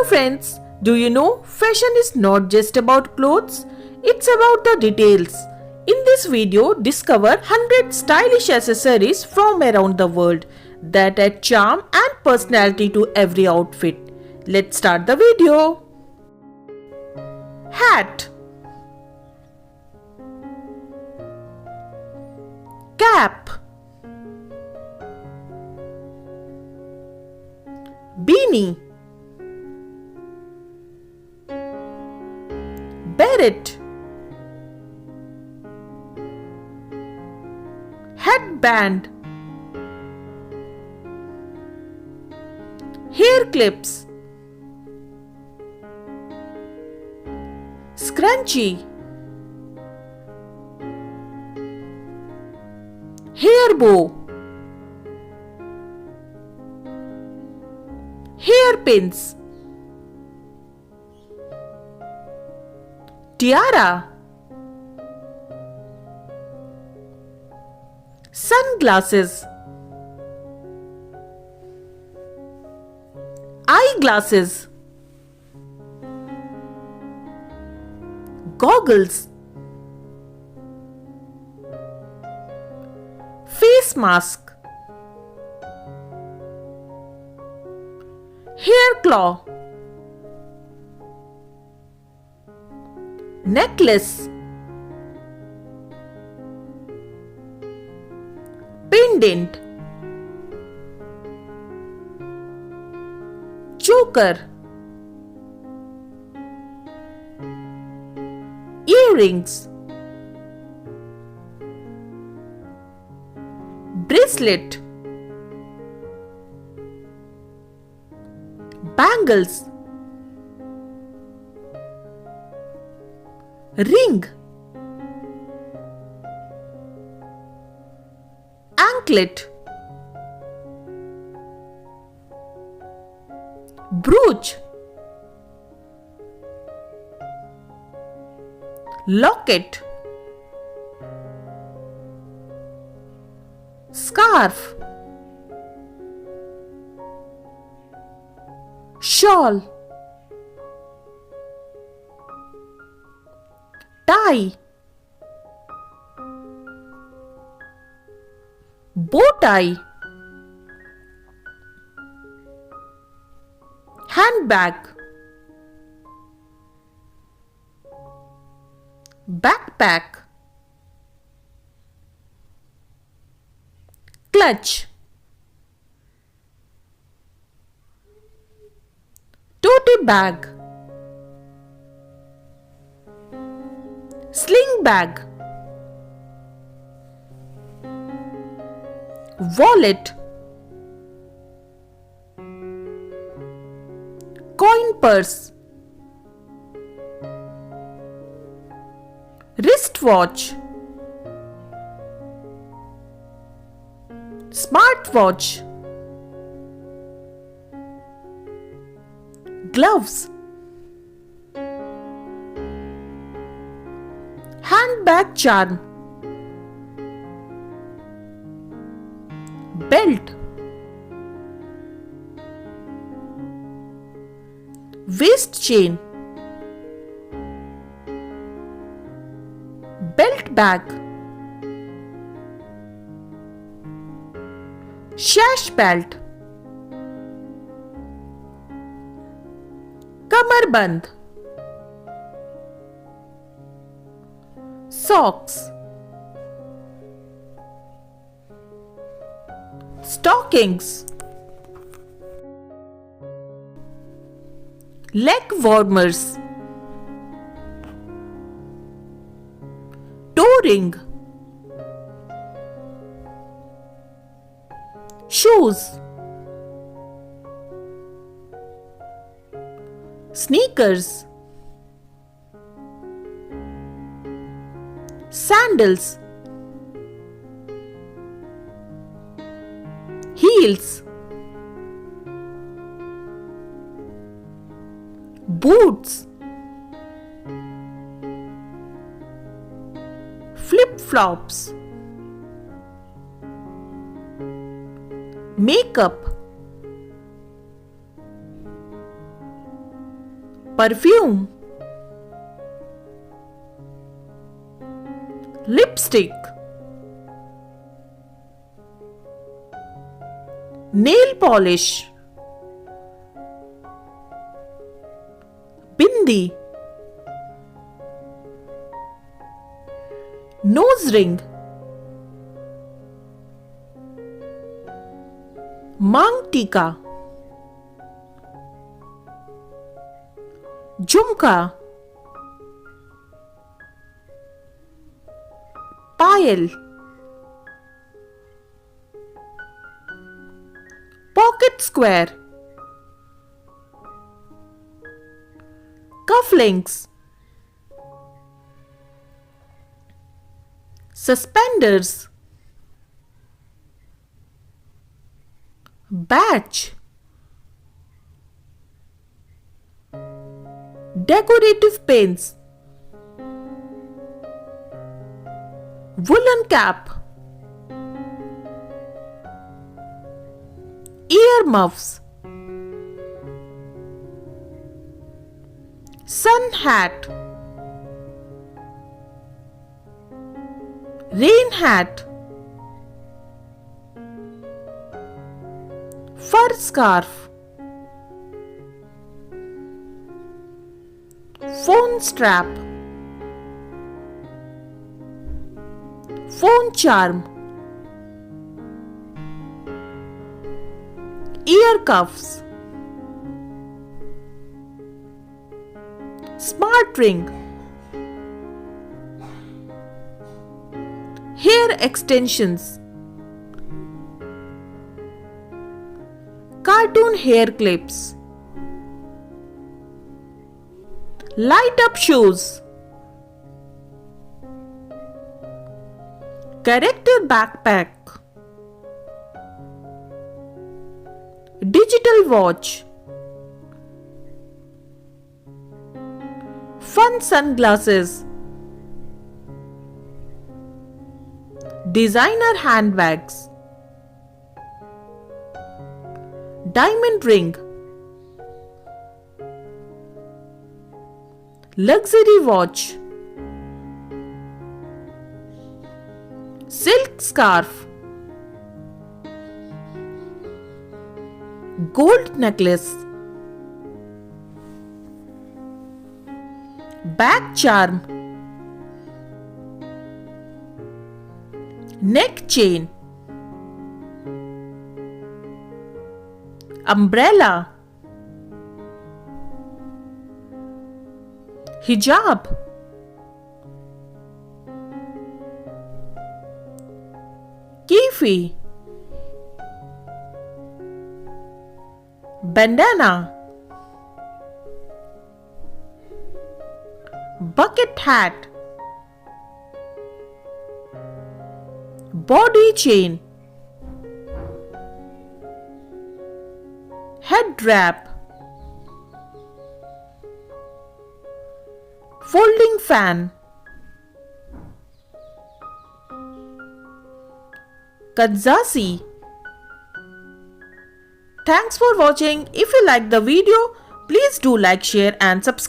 friends, do you know fashion is not just about clothes, it's about the details. In this video, discover 100 stylish accessories from around the world that add charm and personality to every outfit. Let's start the video. Hat, cap, beanie, beret, headband, hair clips, scrunchie, hair bow, hairpins, tiara, sunglasses, eyeglasses, goggles, face mask, hair claw, necklace, pendant, choker, earrings, bracelet, bangles, ring, anklet, brooch, locket, scarf, shawl, tie, bow tie, handbag, backpack, clutch, tote bag, sling bag, wallet, coin purse, wristwatch, smartwatch, gloves, handbag charm, belt, waist chain, belt bag, Sash Belt, Kamarband, socks, stockings, leg warmers, toe ring, shoes, sneakers, sandals, heels, boots, flip-flops, makeup, Perfume, lipstick, nail polish, bindi, nose ring, Maang Tikka, Jhumka, Payal, pocket square, Cufflinks, Suspenders, Batch, Decorative Pins, Woolen Cap, Ear Muffs, Sun Hat, Rain Hat, Fur Scarf, Phone Strap, Phone Charm, Ear Cuffs, Smart Ring, Hair Extensions, Cartoon Hair Clips, Light Up Shoes, Character Backpack, Digital Watch, Fun Sunglasses, Designer Handbags, Diamond Ring, Luxury Watch, Silk Scarf, Gold Necklace, Bag Charm, Neck Chain, Umbrella, Hijab, Kifi, Bandana, Bucket Hat, Body Chain, Head Wrap, Folding Fan, Kadzasi. Thanks for watching. If you like the video, please do like, share and subscribe.